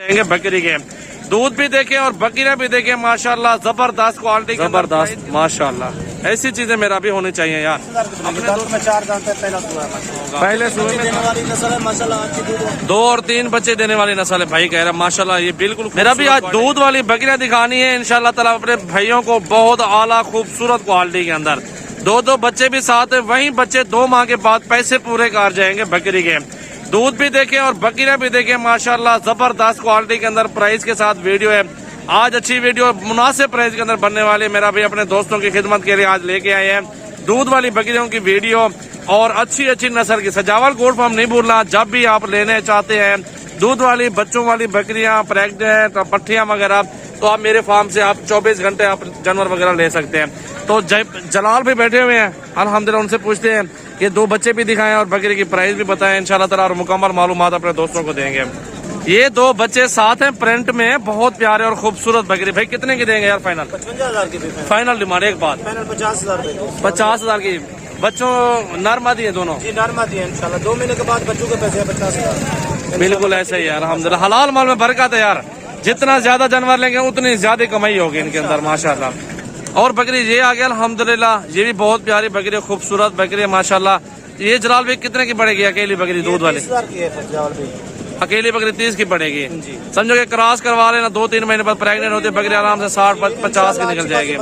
देंगे बकरी के दूध भी देखें और बकरियां भी देखें माशाल्लाह जबरदस्त क्वालिटी, जबरदस्त माशाल्लाह। ऐसी चीजें मेरा भी होनी चाहिए यार। में 4 दांत है, पहले सुबह में वाली नस्ल है माशाल्लाह। 2 और 3 बच्चे देने वाली नस्ल है भाई कह रहा माशाल्लाह। ये बिल्कुल मेरा भी आज दूध वाली बकरियां दिखानी है इंशाल्लाह ताला अपने भाइयों को, बहुत आला खूबसूरत क्वालिटी के अंदर। 2 बच्चे भी साथ है, वही बच्चे 2 माह के बाद पैसे पूरे कर जाएंगे बकरी के। दूध भी देखें और बकरियां भी देखें माशाल्लाह जबरदस्त क्वालिटी के अंदर प्राइस के साथ वीडियो है। आज अच्छी वीडियो मुनासिब प्राइस के अंदर बनने वाली मेरा भी अपने दोस्तों की खिदमत के लिए आज लेके आए हैं दूध वाली बकरियों की वीडियो और अच्छी नस्ल की। सजावल गोट फार्म नहीं भूलना, जब भी आप लेने चाहते हैं दूध वाली बच्चों वाली बकरियां प्रेग्नेंट पट्टियां वगैरह, तो आप मेरे फार्म से आप 24 घंटे आप जानवर वगैरह ले सकते हैं। तो जलाल भी बैठे हुए हैं अल्हम्दुलिल्लाह, उनसे पूछते हैं कि 2 बच्चे भी दिखाएं और बकरी की प्राइस भी बताएं इंशाल्लाह ताला, और मुकम्मल मालूमात अपने दोस्तों को देंगे। ये 2 बच्चे साथ हैं प्रिंट में, बहुत प्यारे और खूबसूरत बकरी। भाई कितने की देंगे यार फाइनल? 55,000 की फाइनल डिमांड एक बात 50,000 50,000 की। बच्चों नरमादी है दोनों? जी नरमादी है इंशाल्लाह। 2 महीने के बाद बच्चों के पैसे 50,000। बिल्कुल ऐसा ही है अल्हम्दुलिल्लाह। हलाल माल में बरकत है यार, जितना ज्यादा जानवर लेंगे उतनी ज्यादा कमाई होगी इनके अंदर माशाल्लाह। और बकरी ये आ गया अल्हम्दुलिल्लाह, ये भी बहुत प्यारी बकरी, खूबसूरत बकरी है माशाल्लाह। ये जलाल भाई कितने की पड़ेगी अकेली बकरी दूध वाली? 30,000 की है अकेली बकरी 30 की पड़ेगी। समझो कि क्रॉस करवा लेना, 2-3 महीने बाद प्रेग्नेंट होती है बकरी, आराम से 60-50 की निकल जाएगी।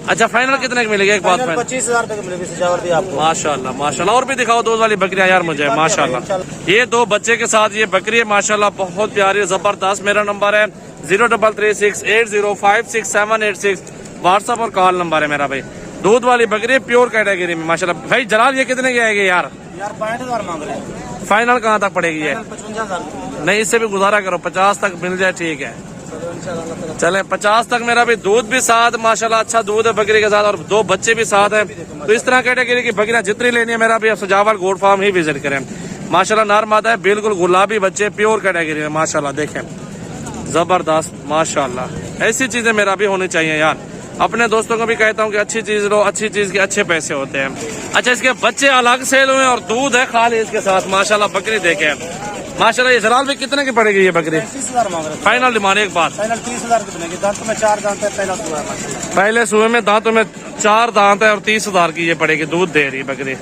अच्छा फाइनल कितने की मिलेगी एक बात? 25,000 तक मिलेगी सजावट भी आपको। माशाल्लाह माशाल्लाह। और भी दिखाओ दूध वाली बकरियां यार मुझे माशाल्लाह। ये 2 बच्चे के साथ ये बकरी है माशाल्लाह, बहुत प्यारी जबरदस्त। मेरा नंबर है 033680567886, व्हाट्सएप और कॉल नंबर है मेरा भाई। दूध वाली बकरी प्योर कैटेगरी में माशाल्लाह। भाई जलाल ये कितने की आएगी यार? 65,000 मांग रहे हैं। फाइनल कहाँ तक पड़ेगी ये? 55,000। नहीं इससे भी गुजारा करो, 50 तक मिल जाए ठीक है। चले 50 तक। मेरा भी दूध भी साथ माशाल्लाह, अच्छा दूध है बकरी के साथ और 2 बच्चे भी साथ हैं। तो इस तरह कैटेगरी की बकरियां जितनी लेनी है मेरा भी सजावल गोट फार्म ही विजिट करें माशाल्लाह। नर मादा है, बिल्कुल गुलाबी बच्चे, प्योर कैटेगरी में माशाल्लाह। देखें जबरदस्त माशाल्लाह। ऐसी चीजें मेरा भी होनी चाहिए यार। अपने दोस्तों को भी कहता हूँ कि अच्छी चीज लो, अच्छी चीज के अच्छे पैसे होते हैं। अच्छा इसके बच्चे अलग सेल हुए और दूध है खाली इसके साथ माशाल्लाह। बकरी देखे माशाल्लाह। ये जलाल भी कितने की पड़ेगी ये बकरी? 30,000 मांग रहे हैं। फाइनल डिमांड एक बात 30,000 की बनेगी। दांतों में 4 दांत है, पहले सुबह में दांतों में 4 दांत है और 30,000 की ये पड़ेगी, दूध दे रही बकरी।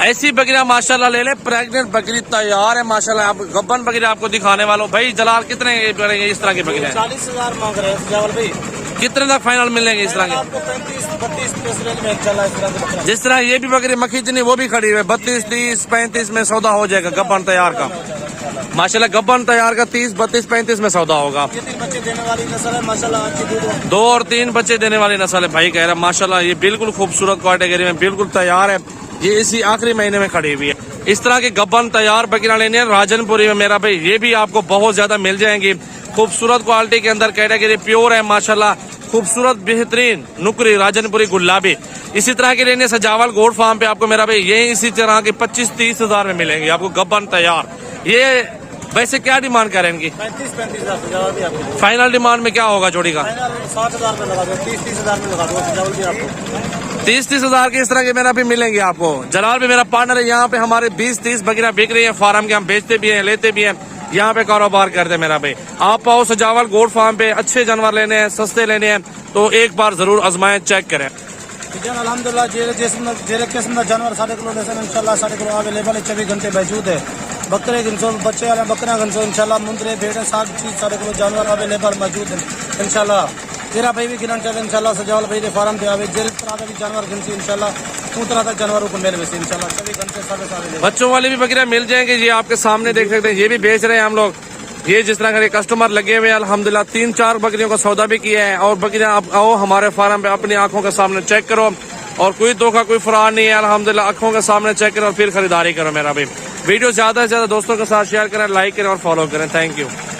ऐसी बकरियां माशाल्लाह ले ले, प्रेग्नेंट बकरी तैयार है माशाल्लाह। आप गब्बन बकरी आपको दिखाने वालों। भाई जलाल कितने पड़ेंगे इस तरह की बकरियां? 40,000 मांग रहे हैं सजावल भाई। कितने तक फाइनल मिलेंगे इस तरह के? आपको 35-32 रेंज में चला इस तरह की। जिस तरह ये भी बकरी मक्खी इतनी वो भी खड़ी है, 32, 30, 35 में सौदा हो जाएगा गब्बन तैयार का माशाल्लाह। गब्बन तैयार का 30, 32, 35 में सौदा होगा। 3 बच्चे देने वाली नस्ल है माशाल्लाह। अच्छी दूध 2 और 3 बच्चे देने वाली नस्ल है भाई कह रहा माशाल्लाह। ये बिल्कुल खूबसूरत कैटेगरी में बिल्कुल तैयार है। ये इसी आखिरी महीने में खड़ी हुई है। इस तरह की गब्बन तैयार बकरियां लेनी है राजनपुरी में मेरा भाई, ये भी आपको बहुत ज्यादा मिल जाएंगी। खूबसूरत क्वालिटी के अंदर कैटेगरी प्योर है माशाल्लाह। खूबसूरत बेहतरीन नुकरी राजनपुरी गुलाबी। इसी तरह के लेने सजावल गोट फार्म पे आपको मेरा भाई ये इसी तरह के 25-30 हजार में मिलेंगे आपको गब्बन तैयार। ये वैसे क्या डिमांड करें इनकी? 35-35,000 फाइनल डिमांड में क्या होगा जोड़ी का? 60,000 में लगा दो, 30-30,000 में लगा दो सजावल भी आपको। 30-30 हजार की इस तरह के मेरा भी मिलेंगे आपको। जलाल भी मेरा पार्टनर है, यहाँ पे हमारे 20-30 बकरियां बिक रही है फार्म के, हम बेचते भी हैं लेते भी हैं, यहाँ पे कारोबार करते हैं मेरा भाई। आप आओ सजावल गोट फार्म पे, अच्छे जानवर लेने हैं, सस्ते लेने हैं तो एक बार जरूर आजमाएं, चेक करें। अलहमदुलिल्लाह जेरे किस्म का जानवर 1.5 किलो इंशाल्लाह 1.5 किलो अवेलेबल है, 24 घंटे मौजूद है। बकरे गिनसो बच्चे वाले बकरा गिनसो इंशाल्लाह, मुंदरे भेड़े 7 चीज 1.5 किलो जानवर अवेलेबल मौजूद है इंशाल्लाह। तेरा भाई भी गिनन चले इंशाल्लाह सजावल भाई के फार्म पे आवे, जेरे तरह का भी जानवर गिनसी इंशाल्लाह, पूरा तक जानवरों को मिल वैसे इंशाल्लाह 24 घंटे 7:30। बच्चों वाली भी बकरियां मिल जाएंगे, ये आपके सामने देख सकते हैं, ये भी बेच रहे हैं हम लोग। ये जिस तरह के कस्टमर लगे हुए हैं अल्हम्दुलिल्लाह, 3-4 बकरियों का सौदा भी किया है। और बकरियां आप आओ हमारे फार्म पे, अपनी आंखों के सामने चेक करो और कोई धोखा कोई फरार नहीं है अल्हम्दुलिल्लाह। आंखों के सामने चेक करो और फिर खरीदारी करो मेरा भाई। वीडियो ज्यादा से ज्यादा दोस्तों के साथ शेयर करें, लाइक करें और फॉलो करें। Thank you.